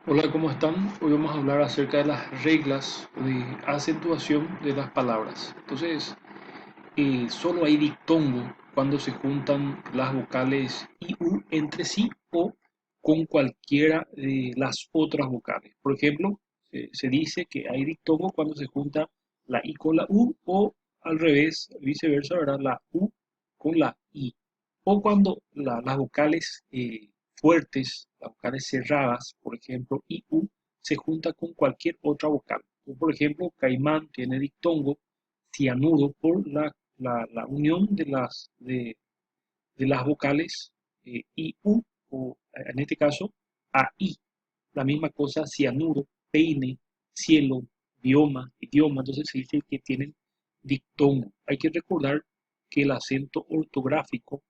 Hola, ¿cómo están? Hoy vamos a hablar acerca de las reglas de acentuación de las palabras. Entonces, solo hay dictongo cuando se juntan las vocales i, u entre sí o con cualquiera de las otras vocales. Por ejemplo, se dice que hay dictongo cuando se junta la i con la u o al revés, viceversa, ¿verdad? La u con la i. O cuando las vocales fuertes, las vocales cerradas, por ejemplo, i, u, se junta con cualquier otra vocal. Por ejemplo, caimán tiene dictongo, cianuro por la unión de las vocales I, U, o en este caso a I. La misma cosa, cianuro, peine, cielo, bioma, idioma. Entonces se dice que tienen dictongo. Hay que recordar que el acento ortográfico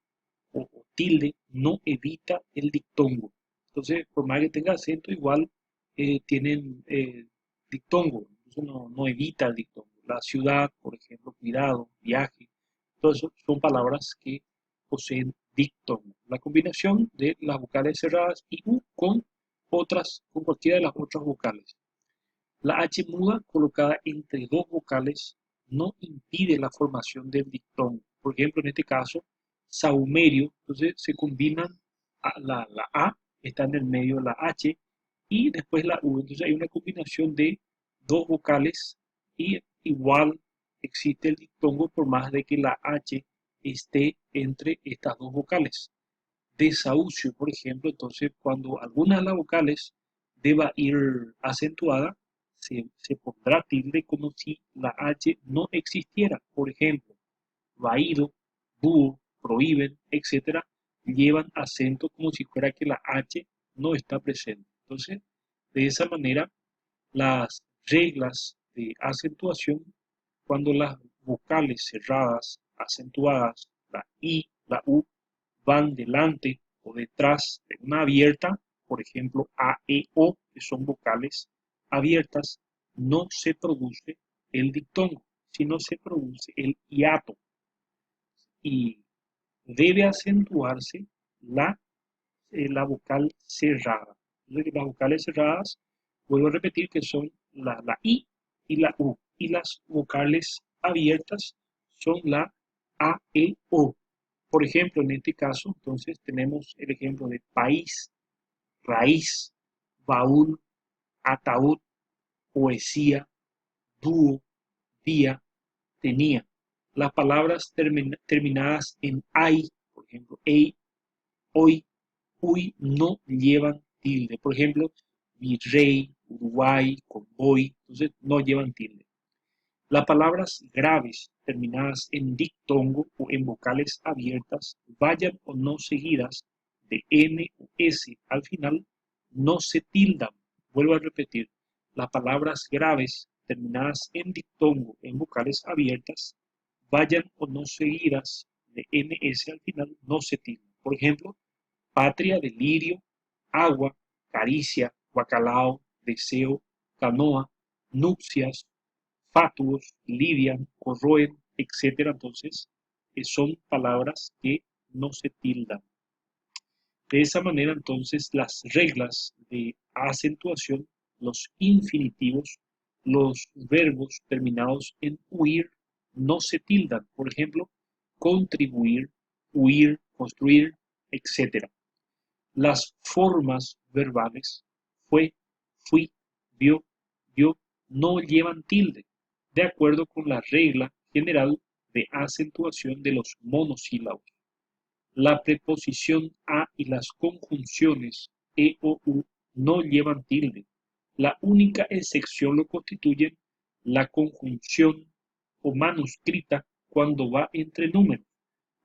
o tilde no evita el dictongo. Entonces, por más que tenga acento, igual tienen dictongo. Eso no evita el dictongo. La ciudad, por ejemplo, cuidado, viaje, todo eso son palabras que poseen dictongo. La combinación de las vocales cerradas y U con cualquiera de las otras vocales. La H muda colocada entre dos vocales no impide la formación del dictongo. Por ejemplo, en este caso, saumerio, entonces se combinan la A, está en el medio de la H, y después la U. Entonces hay una combinación de dos vocales y igual existe el dictongo por más de que la H esté entre estas dos vocales. Desahucio, por ejemplo, entonces cuando alguna de las vocales deba ir acentuada, se pondrá tilde como si la H no existiera. Por ejemplo, vaído, búho, prohíben, etcétera, llevan acento como si fuera que la H no está presente. Entonces, de esa manera, las reglas de acentuación, cuando las vocales cerradas, acentuadas, la I, la U, van delante o detrás de una abierta, por ejemplo, A, E, O, que son vocales abiertas, no se produce el diptongo, sino se produce el hiato y debe acentuarse la, la vocal cerrada. Las vocales cerradas, vuelvo a repetir que son la I y la U, y las vocales abiertas son la A, E, O. Por ejemplo, en este caso, entonces tenemos el ejemplo de país, raíz, baúl, ataúd, poesía, dúo, día, tenía. Las palabras terminadas en ay, por ejemplo, ei, hoy, uy, no llevan tilde. Por ejemplo, virrey, Uruguay, convoy, entonces no llevan tilde. Las palabras graves terminadas en dictongo o en vocales abiertas, vayan o no seguidas de N o S al final, no se tildan. Vuelvo a repetir, las palabras graves terminadas en dictongo en vocales abiertas, vayan o no seguidas de NS al final, no se tildan. Por ejemplo, patria, delirio, agua, caricia, bacalao, deseo, canoa, nupcias, fatuos, lidian, corroen, etcétera. Entonces, son palabras que no se tildan. De esa manera, entonces, las reglas de acentuación, los infinitivos, los verbos terminados en huir, no se tildan. Por ejemplo, contribuir, huir, construir, etcétera. Las formas verbales fue, fui, vio, yo no llevan tilde, de acuerdo con la regla general de acentuación de los monosílabos. La preposición a y las conjunciones e o u no llevan tilde. La única excepción lo constituyen la conjunción o manuscrita cuando va entre números,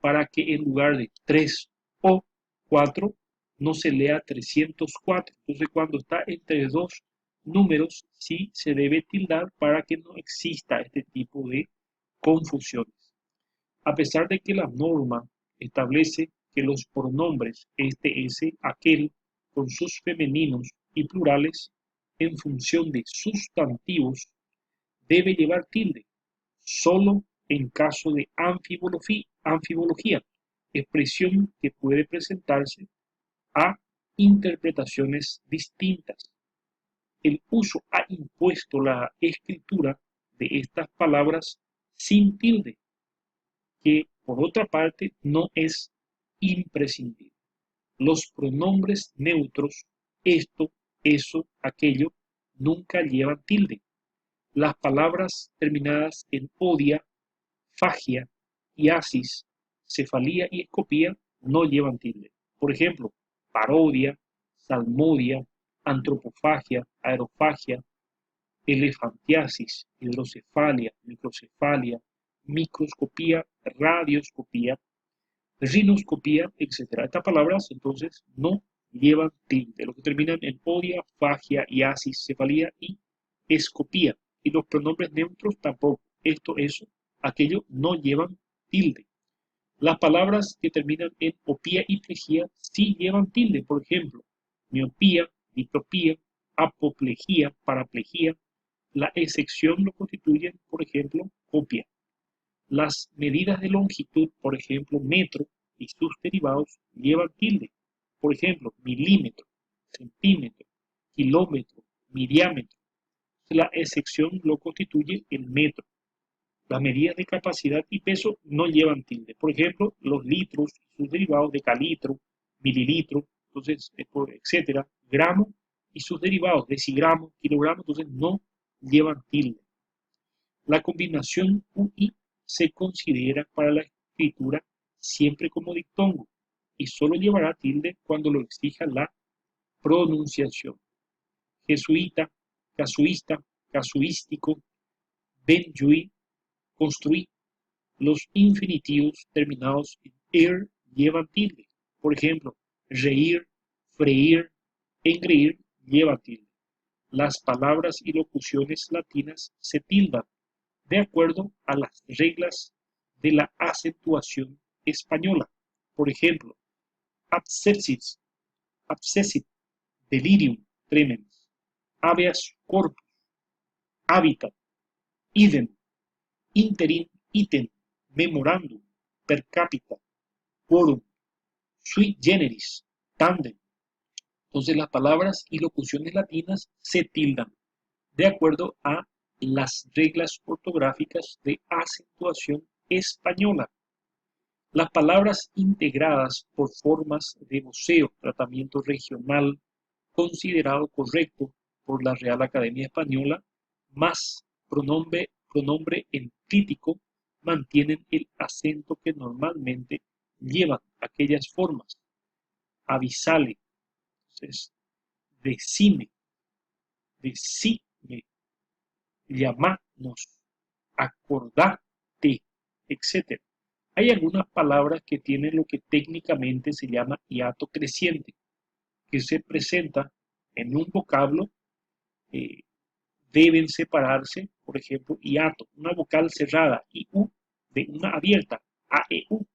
para que en lugar de 3 o 4 no se lea 304. Entonces, cuando está entre dos números, sí se debe tildar para que no exista este tipo de confusiones. A pesar de que la norma establece que los pronombres este, ese, aquel, con sus femeninos y plurales, en función de sustantivos, debe llevar tilde, solo en caso de anfibología, expresión que puede presentarse a interpretaciones distintas. el uso ha impuesto la escritura de estas palabras sin tilde, que por otra parte no es imprescindible. Los pronombres neutros, esto, eso, aquello, nunca llevan tilde. Las palabras terminadas en odia, fagia, iasis, cefalía y escopía no llevan tilde. Por ejemplo, parodia, salmodia, antropofagia, aerofagia, elefantiasis, hidrocefalia, microcefalia, microscopía, radioscopía, rinoscopía, etc. Estas palabras entonces no llevan tilde, lo que terminan en odia, fagia, iasis, cefalía y escopía. Y los pronombres neutros tampoco. Esto, eso, aquello no llevan tilde. Las palabras que terminan en opía y plejía sí llevan tilde. Por ejemplo, miopía, diplopía, apoplejía, paraplejía. La excepción lo constituyen, por ejemplo, copia. Las medidas de longitud, por ejemplo, metro y sus derivados, llevan tilde. Por ejemplo, milímetro, centímetro, kilómetro, diámetro. La excepción lo constituye el metro. Las medidas de capacidad y peso no llevan tilde. Por ejemplo, los litros y sus derivados de calitro, mililitro, entonces, etcétera, gramo y sus derivados, decigramo, kilogramo, entonces no llevan tilde. La combinación UI se considera para la escritura siempre como diptongo y solo llevará tilde cuando lo exija la pronunciación. Jesuita, casuista, casuístico, benjuí, construí. Los infinitivos terminados en er llevan tilde. Por ejemplo, reír, freír, engreír lleva tilde. Las palabras y locuciones latinas se tildan de acuerdo a las reglas de la acentuación española. Por ejemplo, abscessis, abscessit, delirium tremens, habeas corpus, habitat, idem, interim item, memorandum, per capita, quorum, sui generis, tandem. Entonces las palabras y locuciones latinas se tildan de acuerdo a las reglas ortográficas de acentuación española. Las palabras integradas por formas de voceo, tratamiento regional, considerado correcto por la Real Academia Española, más pronombre enclítico, mantienen el acento que normalmente llevan aquellas formas. Avisale, entonces, decime, decime, llamanos, acordate, etc. Hay algunas palabras que tienen lo que técnicamente se llama hiato creciente, que se presenta en un vocablo, eh, deben separarse, por ejemplo, hiato, una vocal cerrada, IU, de una abierta, AEU,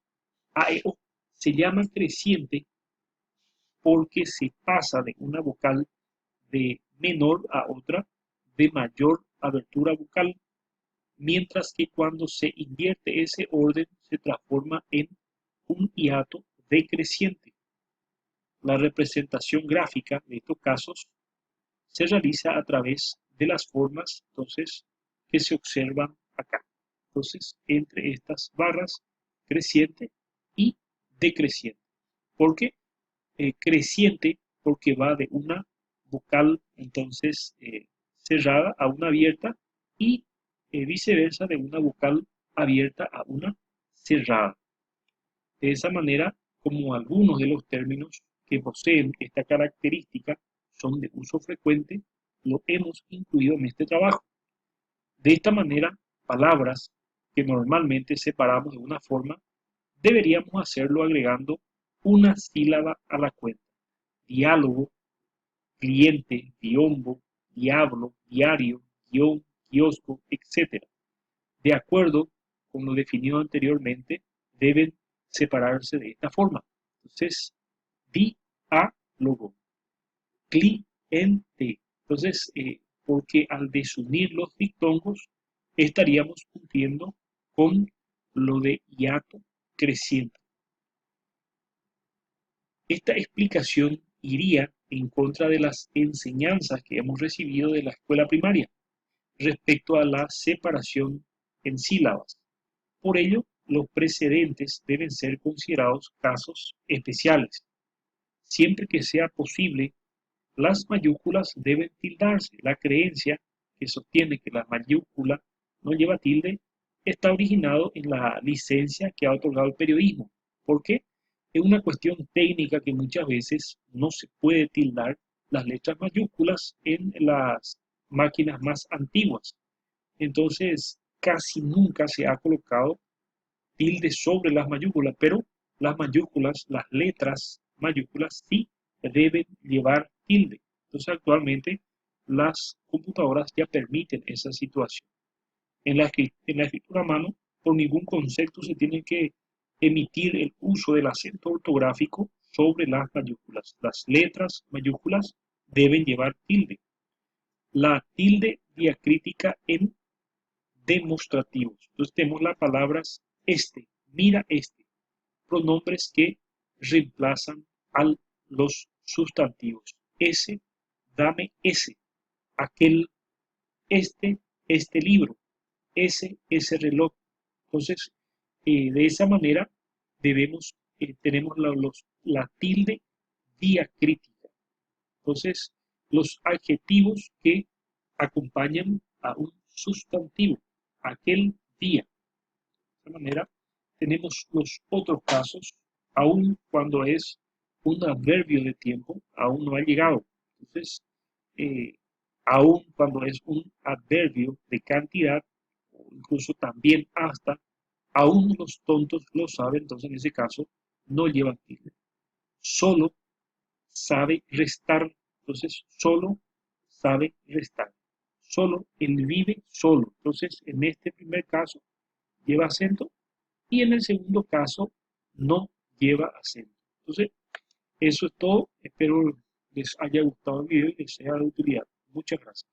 AEO, se llama creciente porque se pasa de una vocal de menor a otra de mayor abertura vocal, mientras que cuando se invierte ese orden se transforma en un hiato decreciente. La representación gráfica de estos casos se realiza a través de las formas, entonces, que se observan acá. Entonces, entre estas barras, creciente y decreciente. ¿Por qué? Creciente porque va de una vocal, entonces, cerrada a una abierta y viceversa de una vocal abierta a una cerrada. De esa manera, como algunos de los términos que poseen esta característica son de uso frecuente, lo hemos incluido en este trabajo. De esta manera, palabras que normalmente separamos de una forma, deberíamos hacerlo agregando una sílaba a la cuenta. Diálogo, cliente, biombo, diablo, diario, guión, kiosco, etc. De acuerdo con lo definido anteriormente, deben separarse de esta forma. Entonces, diálogo, cliente. Entonces, porque al desunir los diptongos, estaríamos cumpliendo con lo de hiato creciente. Esta explicación iría en contra de las enseñanzas que hemos recibido de la escuela primaria respecto a la separación en sílabas. Por ello, los precedentes deben ser considerados casos especiales. Siempre que sea posible, las mayúsculas deben tildarse. La creencia que sostiene que la mayúscula no lleva tilde está originado en la licencia que ha otorgado el periodismo. ¿Por qué? Es una cuestión técnica que muchas veces no se puede tildar las letras mayúsculas en las máquinas más antiguas. Entonces, casi nunca se ha colocado tilde sobre las mayúsculas, pero las mayúsculas, las letras mayúsculas sí deben llevar tilde. Entonces actualmente las computadoras ya permiten esa situación. En la escritura a mano, por ningún concepto se tiene que emitir el uso del acento ortográfico sobre las mayúsculas. Las letras mayúsculas deben llevar tilde. La tilde diacrítica en demostrativos. Entonces tenemos las palabras este, mira este, pronombres que reemplazan a los sustantivos. Ese, dame ese, aquel, este libro, ese reloj. Entonces, de esa manera tenemos la tilde diacrítica. Entonces, los adjetivos que acompañan a un sustantivo, aquel día. De esta manera, tenemos los otros casos, aun cuando es un adverbio de tiempo, aún no ha llegado. Entonces, eh, aun cuando es un adverbio de cantidad, o incluso también hasta, aún los tontos lo saben, entonces en ese caso no llevan tilde. Solo sabe restar, entonces solo sabe restar. Solo, él vive solo. Entonces, en este primer caso lleva acento y en el segundo caso no lleva acento. Entonces, eso es todo. Espero les haya gustado el video y les sea de utilidad. Muchas gracias.